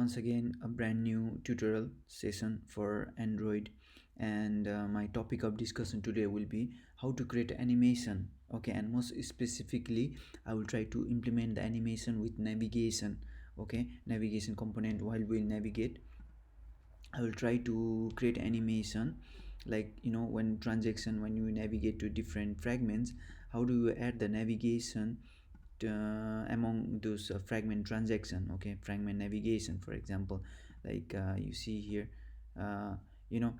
once again a brand new tutorial session for Android, and my topic of discussion today will be how to create animation. Okay, and most specifically I will try to implement the animation with navigation. Okay, navigation component. While we navigate, I will try to create animation, like when transaction, when you navigate to different fragments, how do you add the navigation among those fragment transaction. Okay, fragment navigation, for example, like you see here. uh, you know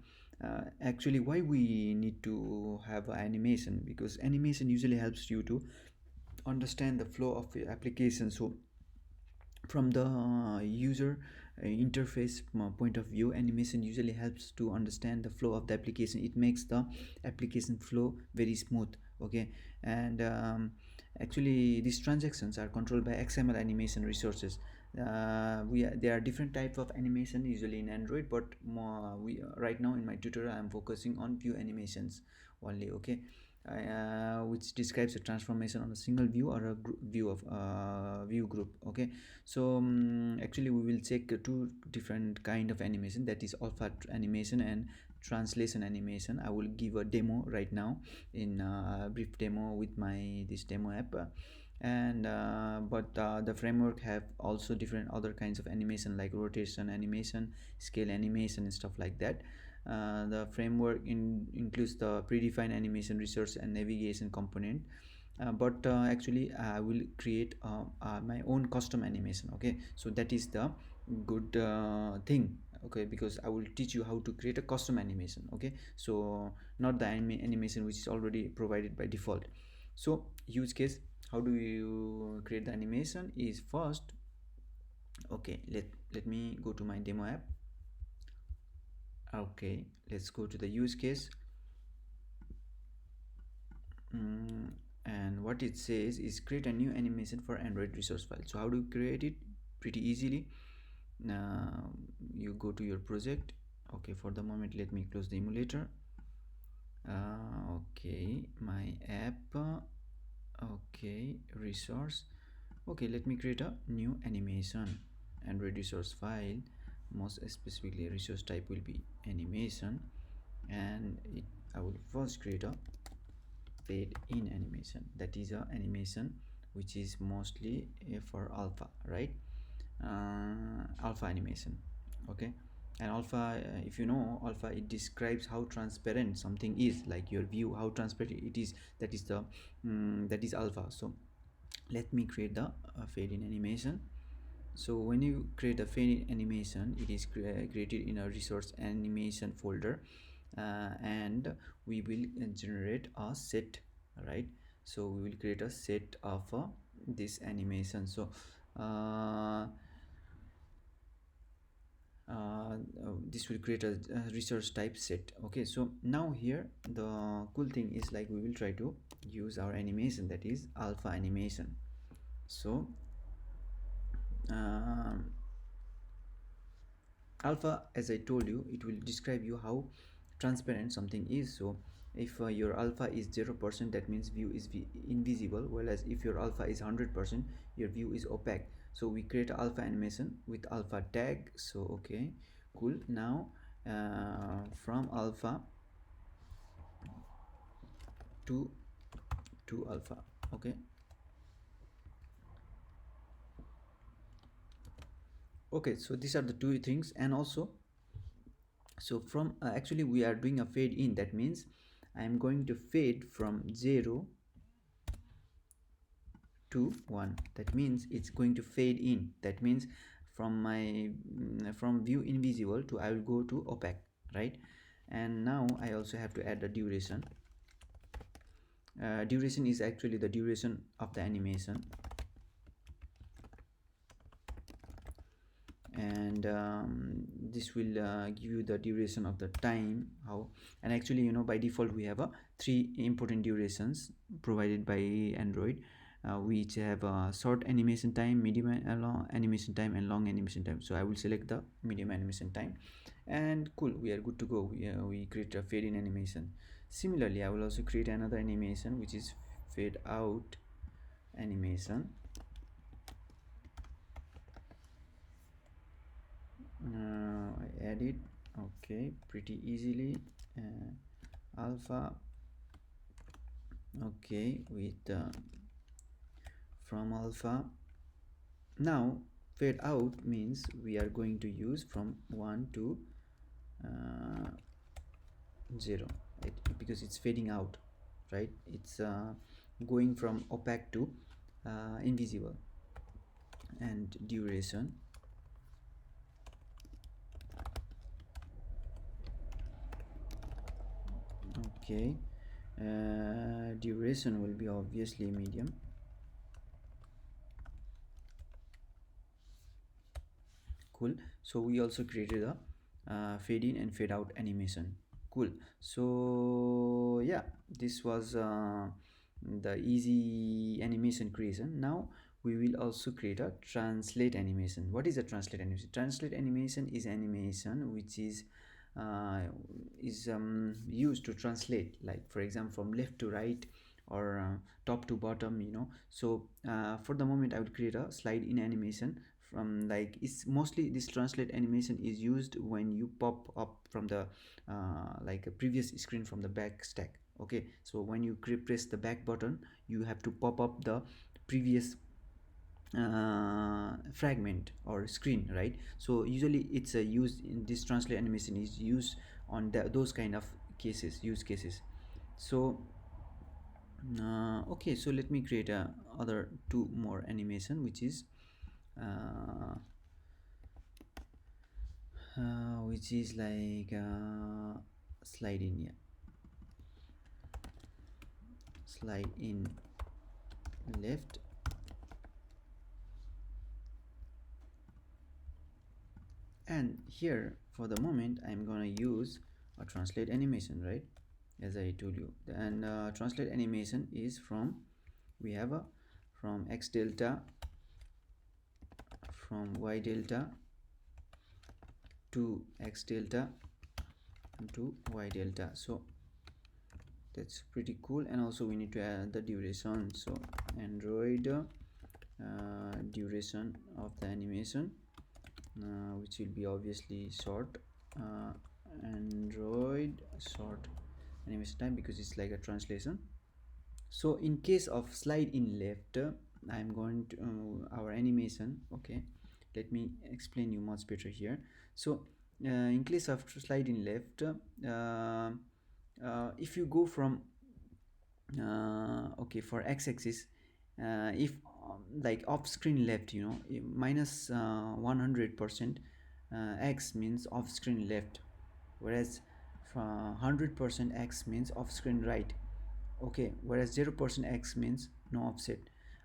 Actually, why we need to have animation? Because animation usually helps you to understand the flow of the application. So from the user interface point of view, animation usually helps to understand the flow of the application. It makes the application flow very smooth. Okay, and actually these transactions are controlled by XML animation resources. There are different types of animation usually in Android, but right now in my tutorial I'm focusing on view animations only. Okay, which describes a transformation on a single view or a view of view group. Okay, so actually we will check two different kind of animation, that is alpha animation and translation animation. I will give a demo right now in a brief demo with my this demo app. And but the framework have also different other kinds of animation, like rotation animation, scale animation, and stuff like that. The framework includes the predefined animation resource and navigation component. But actually I will create my own custom animation. Okay, so that is the good thing. Okay, because I will teach you how to create a custom animation. Okay, so not the animation which is already provided by default. So use case, how do you create the animation is first. Okay, let me go to my demo app. Okay, let's go to the use case. And what it says is create a new animation for Android resource file. So how do you create it? Pretty easily. Now you go to your project. Okay, for the moment let me close the emulator. Okay, my app. Okay, resource. Okay, let me create a new animation. Android resource file, most specifically resource type will be animation, and I will first create a fade in animation. That is a animation which is mostly for alpha, right? Alpha animation. Okay, and alpha, if you know alpha, it describes how transparent something is, like your view, how transparent it is. That is the that is alpha. So let me create the fade in animation. So when you create a fade in animation, it is created in a resource animation folder, and we will generate a set, right? So we will create a set of this animation. So uh, this will create a resource type set. Okay, so now here the cool thing is, like, we will try to use our animation, that is alpha animation. So um, alpha, as I told you, it will describe you how transparent something is. So if your alpha is 0%, that means view is invisible, whereas if your alpha is 100%, your view is opaque. So we create alpha animation with alpha tag. So okay, cool. Now from alpha to alpha. Okay, okay, so these are the two things. And also, so from actually we are doing a fade in. That means I am going to fade from 0 to 1. That means it's going to fade in. That means from my from view invisible to I will go to opaque, right? And now I also have to add the duration. Duration is actually the duration of the animation. And this will give you the duration of the time, how. And actually, by default we have a three important durations provided by Android, which have a short animation time, medium long animation time, and long animation time. So I will select the medium animation time, and cool, we are good to go. We create a fade in animation. Similarly, I will also create another animation, which is fade out animation. edit, okay, pretty easily, alpha, okay, with from alpha. Now fade out means we are going to use from 1 to uh, 0, right? Because it's fading out, right? It's going from opaque to invisible. And duration, okay, duration will be obviously medium. Cool. So we also created a fade in and fade out animation. Cool. So yeah, this was the easy animation creation. Now we will also create a translate animation. What is a translate animation? Translate animation is animation which is used to translate, like for example from left to right, or top to bottom, you know. So for the moment I will create a slide in animation from, like, it's mostly this translate animation is used when you pop up from the like a previous screen from the back stack. Okay, so when you press the back button, you have to pop up the previous fragment or screen, right? So usually it's a used in this translate animation is used on those kind of use cases. So okay, so let me create other two more animation, uh, which is like slide in, yeah, slide in left, and here for the moment I'm gonna use a translate animation, right, as I told you. And translate animation is from, we have a from x delta, from y delta to x delta to y delta. So that's pretty cool. And also we need to add the duration. So android duration of the animation, which will be obviously short, android short animation time, because it's like a translation. So in case of slide in left, I'm going to our animation, okay, let me explain you much better here. So in case of slide in left, if you go from okay, for x-axis, if like off screen left, you know, minus 100%, x means off screen left, whereas 100% x means off screen right. Okay, whereas 0% x means no offset.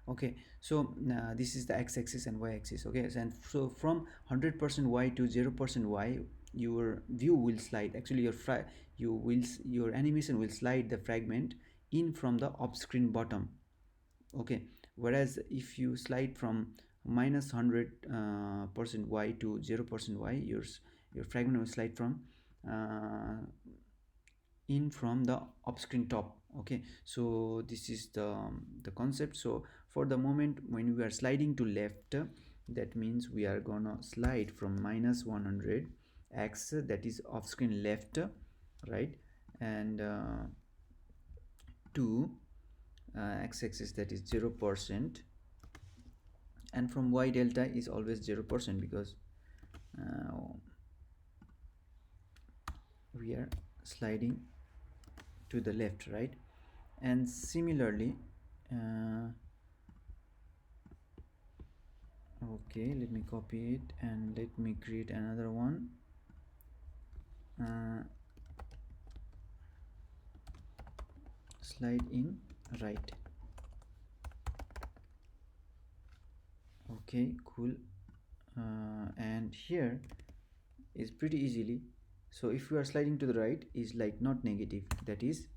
Okay, so this is the x-axis and y-axis. Okay, and so from 100% y to 0% y, your view will slide, actually your animation will slide the fragment in from the off-screen bottom. Okay, whereas if you slide from minus 100% y to 0% y, your fragment will slide from in from the off-screen top. Okay, so this is the concept. So for the moment when we are sliding to left, that means we are gonna slide from minus 100 x, that is off-screen left, right, and to x-axis, that is 0%, and from y delta is always 0%, because we are sliding to the left, right? And similarly, okay, let me copy it and let me create another one. Slide in right. Okay, cool. And here is pretty easily. So if you are sliding to the right, is like not negative, that is,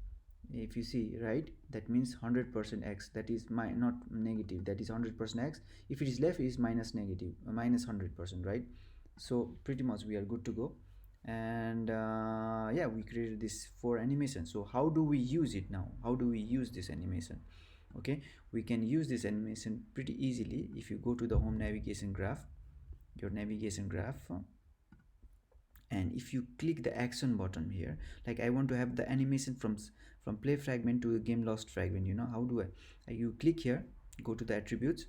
if you see right, that means 100% x, that is not negative, that is 100% x. If it is left, it is minus negative, minus 100%, right? So pretty much we are good to go. And yeah, we created this for animation. So how do we use it now? How do we use this animation? Okay, we can use this animation pretty easily. If you go to the home navigation graph, your navigation graph, And if you click the action button here, like I want to have the animation from play fragment to the game lost fragment, you know, how do I you click here, go to the attributes,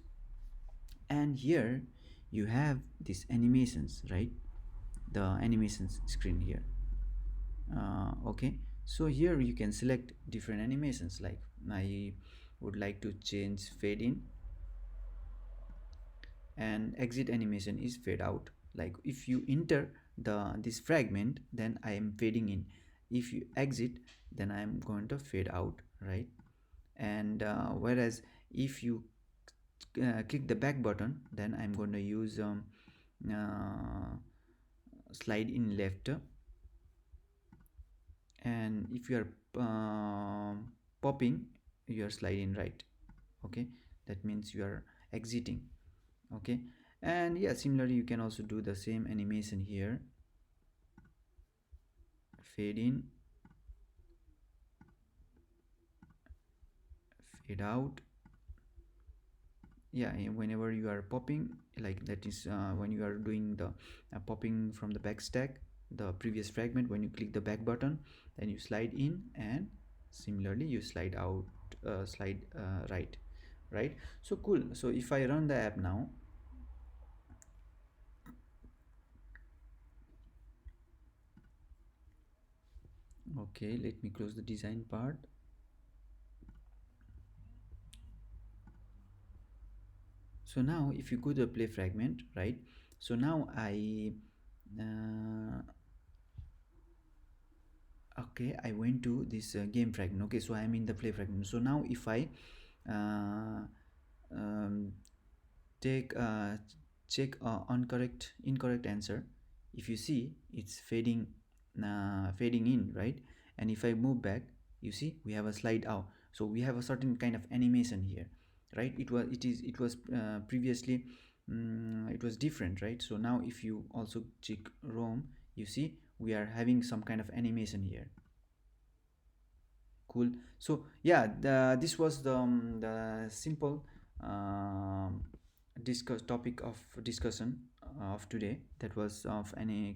and here you have these animations, right? The animations screen here. Okay, so here you can select different animations, like I would like to change fade in, and exit animation is fade out. Like if you enter this fragment, then I am fading in. If you exit, then I am going to fade out, right? And whereas if you click the back button, then I'm going to use uh, slide in left, and if you are popping, you are sliding right. Okay, that means you are exiting. Okay, and yeah, similarly you can also do the same animation here, fade in, fade out. Yeah, whenever you are popping, like that is when you are doing the popping from the back stack, the previous fragment, when you click the back button, then you slide in, and similarly you slide out, slide right, right? So cool. So if I run the app now, okay, let me close the design part. So now if you go to the play fragment, right? So now I okay, I went to this game fragment. Okay, so I'm in the play fragment. So now if I uh, um, take check incorrect answer, if you see it's fading in, right? And if I move back, you see we have a slide out. So we have a certain kind of animation here, right? It was previously it was different, right? So now if you also check ROM, you see we are having some kind of animation here. Cool. So yeah, this was the simple um, discuss topic of discussion of today. That was of any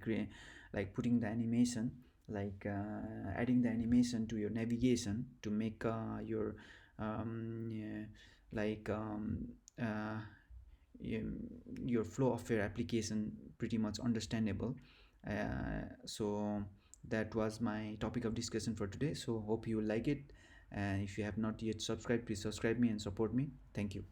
like putting the animation, like adding the animation to your navigation to make your yeah, like uh, your flow of your application pretty much understandable. So that was my topic of discussion for today. So hope you like it, and if you have not yet subscribed, please subscribe me and support me. Thank you.